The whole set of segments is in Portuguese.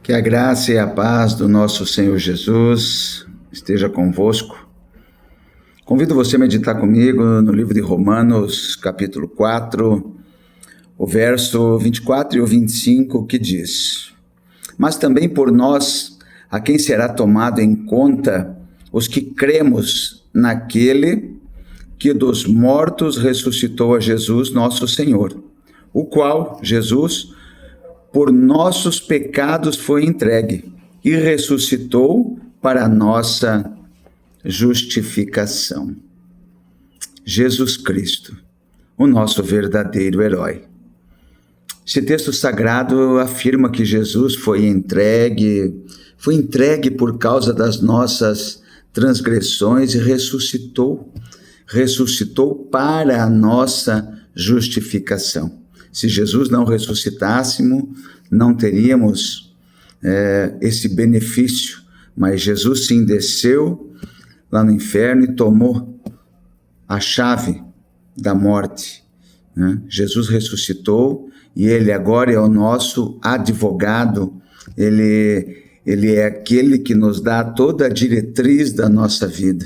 Que a graça e a paz do nosso Senhor Jesus esteja convosco. Convido você a meditar comigo no livro de Romanos, capítulo 4, o verso 24 e o 25, que diz: Mas também por nós, a quem será tomado em conta, os que cremos naquele que dos mortos ressuscitou a Jesus, nosso Senhor, o qual, Jesus, por nossos pecados foi entregue e ressuscitou para a nossa justificação. Jesus Cristo, o nosso verdadeiro herói. Esse texto sagrado afirma que Jesus foi entregue por causa das nossas transgressões e ressuscitou para a nossa justificação. Se Jesus não ressuscitássemos, não teríamos esse benefício, mas Jesus sim desceu lá no inferno e tomou a chave da morte, né? Jesus ressuscitou e Ele agora é o nosso advogado, Ele é aquele que nos dá toda a diretriz da nossa vida.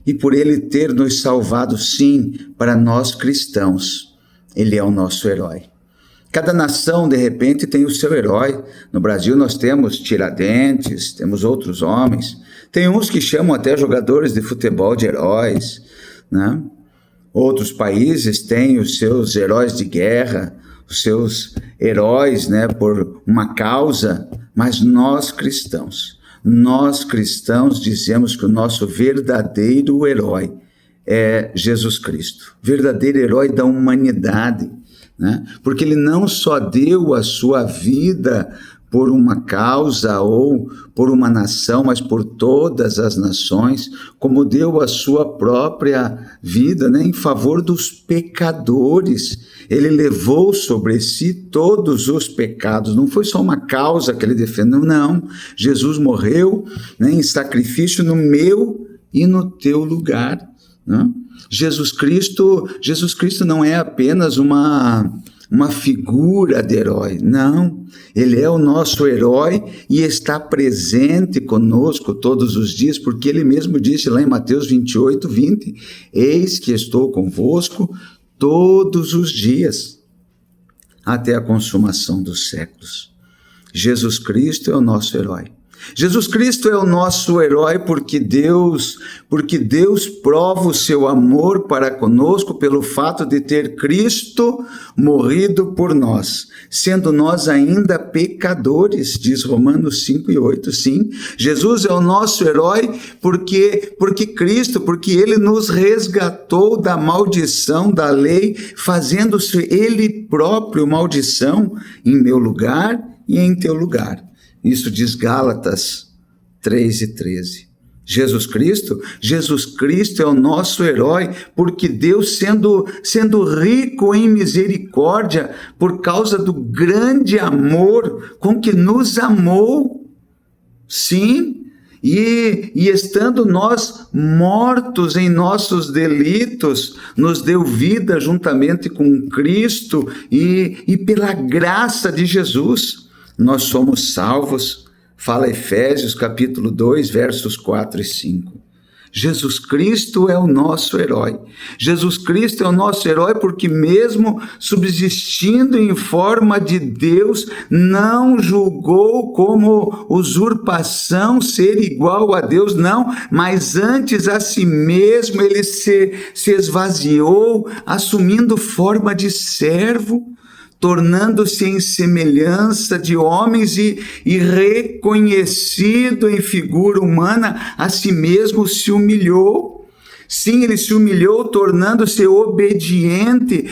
E por Ele ter nos salvado, sim, para nós cristãos, Ele é o nosso herói. Cada nação, de repente, tem o seu herói. No Brasil nós temos Tiradentes, temos outros homens. Tem uns que chamam até jogadores de futebol de heróis, né? Outros países têm os seus heróis de guerra, os seus heróis, né, por uma causa. Mas nós cristãos dizemos que o nosso verdadeiro herói é Jesus Cristo, verdadeiro herói da humanidade, né? Porque Ele não só deu a sua vida por uma causa ou por uma nação, mas por todas as nações, como deu a sua própria vida, né, em favor dos pecadores. Ele levou sobre si todos os pecados, não foi só uma causa que Ele defendeu, não. Jesus morreu, né, em sacrifício no meu e no teu lugar, né? Jesus Cristo não é apenas uma figura de herói, não. Ele é o nosso herói e está presente conosco todos os dias, porque Ele mesmo disse lá em Mateus 28, 20, Eis que estou convosco todos os dias, até a consumação dos séculos. Jesus Cristo é o nosso herói. Jesus Cristo é o nosso herói porque Deus prova o seu amor para conosco pelo fato de ter Cristo morrido por nós, sendo nós ainda pecadores, diz Romanos 5 e 8, sim. Jesus é o nosso herói porque Ele nos resgatou da maldição da lei, fazendo-se Ele próprio maldição em meu lugar e em teu lugar. Isso diz Gálatas 3 e 13. Jesus Cristo é o nosso herói, porque Deus, sendo rico em misericórdia, por causa do grande amor com que nos amou, sim, e estando nós mortos em nossos delitos, nos deu vida juntamente com Cristo, e pela graça de Jesus, nós somos salvos. Fala Efésios capítulo 2, versos 4 e 5. Jesus Cristo é o nosso herói. Jesus Cristo é o nosso herói porque mesmo subsistindo em forma de Deus, não julgou como usurpação ser igual a Deus, não, mas antes a si mesmo Ele se esvaziou, assumindo forma de servo, tornando-se em semelhança de homens e reconhecido em figura humana, a si mesmo se humilhou. Sim, Ele se humilhou, tornando-se obediente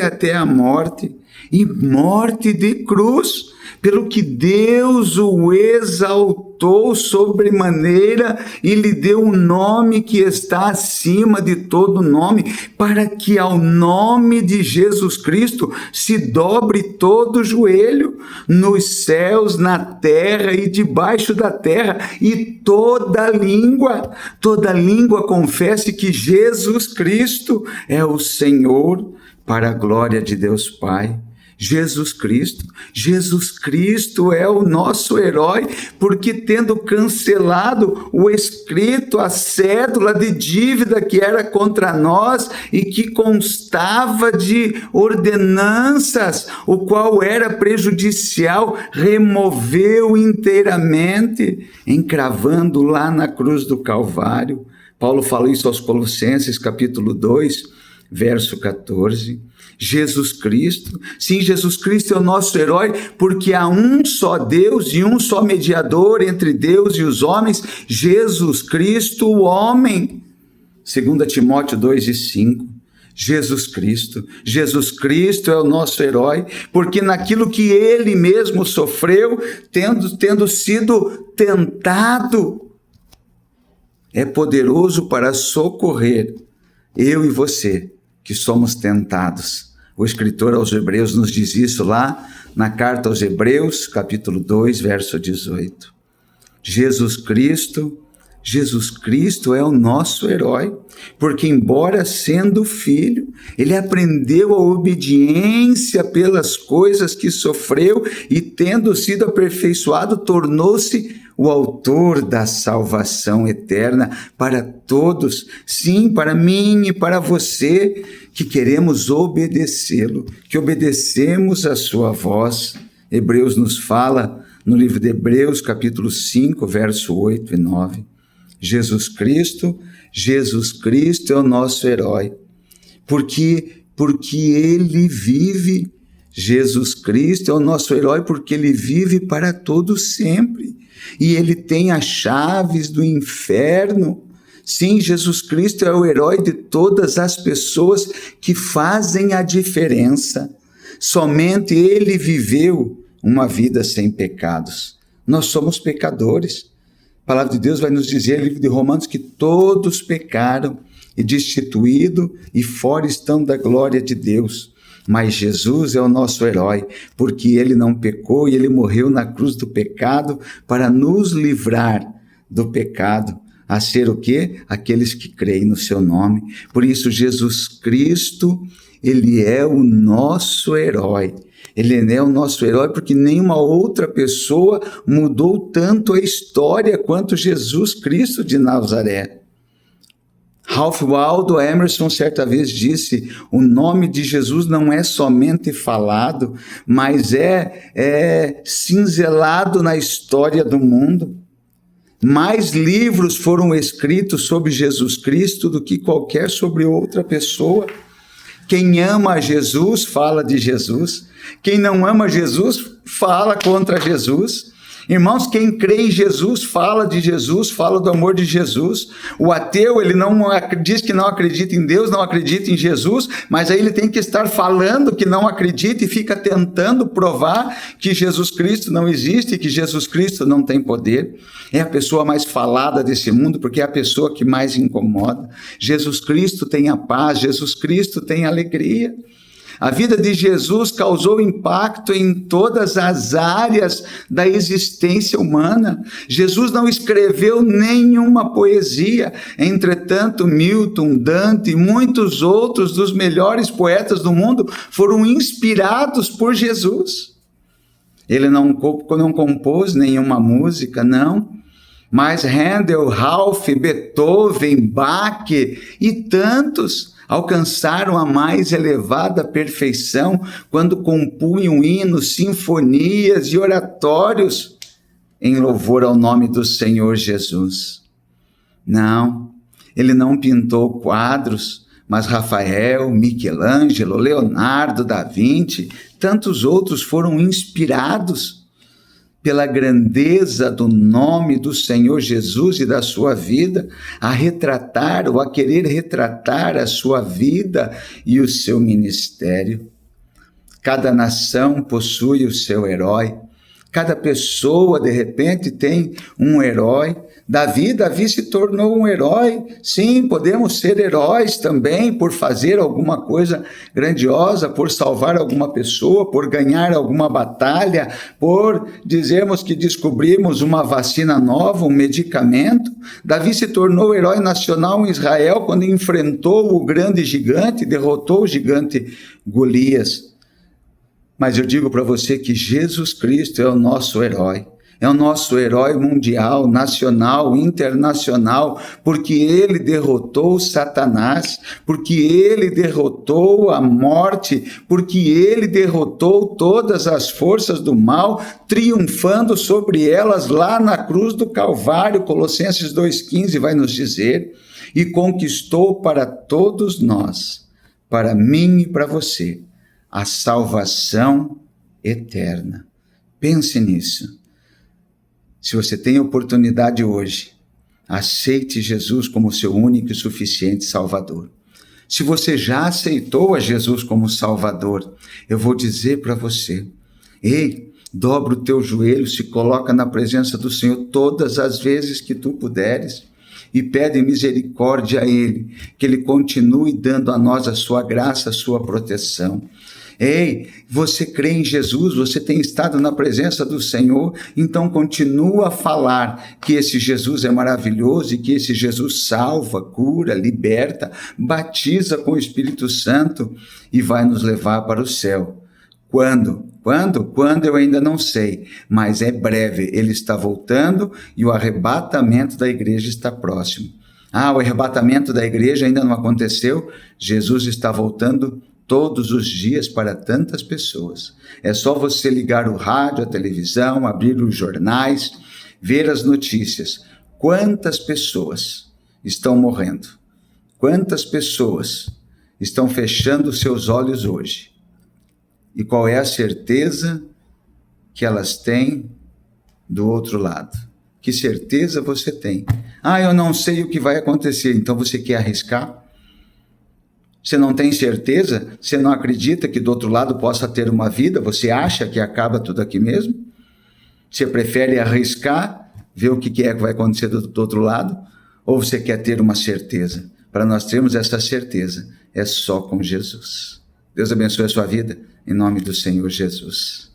até a morte, e morte de cruz, pelo que Deus o exaltou sobremaneira e lhe deu um nome que está acima de todo nome, para que ao nome de Jesus Cristo se dobre todo joelho, nos céus, na terra e debaixo da terra, e toda língua confesse que Jesus Cristo é o Senhor, para a glória de Deus Pai. Jesus Cristo. Jesus Cristo é o nosso herói, porque tendo cancelado o escrito, a cédula de dívida que era contra nós e que constava de ordenanças, o qual era prejudicial, removeu inteiramente, encravando lá na cruz do Calvário. Paulo fala isso aos Colossenses, capítulo 2, verso 14. Jesus Cristo, sim, Jesus Cristo é o nosso herói, porque há um só Deus e um só mediador entre Deus e os homens, Jesus Cristo, o homem. 2 Timóteo 2:5. Jesus Cristo é o nosso herói, porque naquilo que ele mesmo sofreu, tendo sido tentado, é poderoso para socorrer eu e você, que somos tentados. O escritor aos Hebreus nos diz isso lá na carta aos Hebreus, capítulo 2, verso 18. Jesus Cristo é o nosso herói, porque embora sendo filho, ele aprendeu a obediência pelas coisas que sofreu e tendo sido aperfeiçoado, tornou-se o autor da salvação eterna para todos, sim, para mim e para você, que queremos obedecê-lo, que obedecemos a sua voz. Hebreus nos fala, no livro de Hebreus, capítulo 5, verso 8 e 9, Jesus Cristo é o nosso herói, porque ele vive. Jesus Cristo é o nosso herói porque ele vive para todo sempre. E ele tem as chaves do inferno. Sim, Jesus Cristo é o herói de todas as pessoas que fazem a diferença. Somente ele viveu uma vida sem pecados. Nós somos pecadores. A palavra de Deus vai nos dizer, no livro de Romanos, que todos pecaram e destituídos e fora estão da glória de Deus. Mas Jesus é o nosso herói, porque ele não pecou e ele morreu na cruz do pecado para nos livrar do pecado, a ser o quê? Aqueles que creem no seu nome. Por isso, Jesus Cristo, ele é o nosso herói. Ele é o nosso herói porque nenhuma outra pessoa mudou tanto a história quanto Jesus Cristo de Nazaré. Ralph Waldo Emerson certa vez disse, o nome de Jesus não é somente falado, mas é cinzelado na história do mundo. Mais livros foram escritos sobre Jesus Cristo do que qualquer sobre outra pessoa. Quem ama a Jesus fala de Jesus. Quem não ama Jesus fala contra Jesus. Irmãos, quem crê em Jesus fala de Jesus, fala do amor de Jesus. O ateu, ele não diz que não acredita em Deus, não acredita em Jesus, mas aí ele tem que estar falando que não acredita e fica tentando provar que Jesus Cristo não existe, que Jesus Cristo não tem poder. É a pessoa mais falada desse mundo, porque é a pessoa que mais incomoda. Jesus Cristo tem a paz, Jesus Cristo tem a alegria. A vida de Jesus causou impacto em todas as áreas da existência humana. Jesus não escreveu nenhuma poesia. Entretanto, Milton, Dante e muitos outros dos melhores poetas do mundo foram inspirados por Jesus. Ele não compôs nenhuma música, não. Mas Handel, Ralph, Beethoven, Bach e tantos alcançaram a mais elevada perfeição quando compunham hinos, sinfonias e oratórios em louvor ao nome do Senhor Jesus. Não, ele não pintou quadros, mas Rafael, Michelangelo, Leonardo da Vinci, tantos outros foram inspirados pela grandeza do nome do Senhor Jesus e da sua vida, a retratar ou a querer retratar a sua vida e o seu ministério. Cada nação possui o seu herói, cada pessoa de repente tem um herói. Davi se tornou um herói. Sim, podemos ser heróis também por fazer alguma coisa grandiosa, por salvar alguma pessoa, por ganhar alguma batalha, por dizermos que descobrimos uma vacina nova, um medicamento. Davi se tornou herói nacional em Israel quando enfrentou o grande gigante, derrotou o gigante Golias. Mas eu digo para você que Jesus Cristo é o nosso herói. É o nosso herói mundial, nacional, internacional, porque ele derrotou Satanás, porque ele derrotou a morte, porque ele derrotou todas as forças do mal, triunfando sobre elas lá na cruz do Calvário. Colossenses 2,15 vai nos dizer, e conquistou para todos nós, para mim e para você, a salvação eterna. Pense nisso. Se você tem a oportunidade hoje, aceite Jesus como seu único e suficiente Salvador. Se você já aceitou a Jesus como Salvador, eu vou dizer para você, ei, dobra o teu joelho, se coloca na presença do Senhor todas as vezes que tu puderes e pede misericórdia a Ele, que Ele continue dando a nós a sua graça, a sua proteção. Ei, você crê em Jesus, você tem estado na presença do Senhor, então continua a falar que esse Jesus é maravilhoso e que esse Jesus salva, cura, liberta, batiza com o Espírito Santo e vai nos levar para o céu. Quando? Quando eu ainda não sei, mas é breve, ele está voltando e o arrebatamento da igreja está próximo. O arrebatamento da igreja ainda não aconteceu, Jesus está voltando todos os dias para tantas pessoas. É só você ligar o rádio, a televisão, abrir os jornais, ver as notícias. Quantas pessoas estão morrendo? Quantas pessoas estão fechando seus olhos hoje? E qual é a certeza que elas têm do outro lado? Que certeza você tem? Eu não sei o que vai acontecer, então você quer arriscar? Você não tem certeza? Você não acredita que do outro lado possa ter uma vida? Você acha que acaba tudo aqui mesmo? Você prefere arriscar, ver o que é que vai acontecer do outro lado? Ou você quer ter uma certeza? Para nós termos essa certeza, é só com Jesus. Deus abençoe a sua vida, em nome do Senhor Jesus.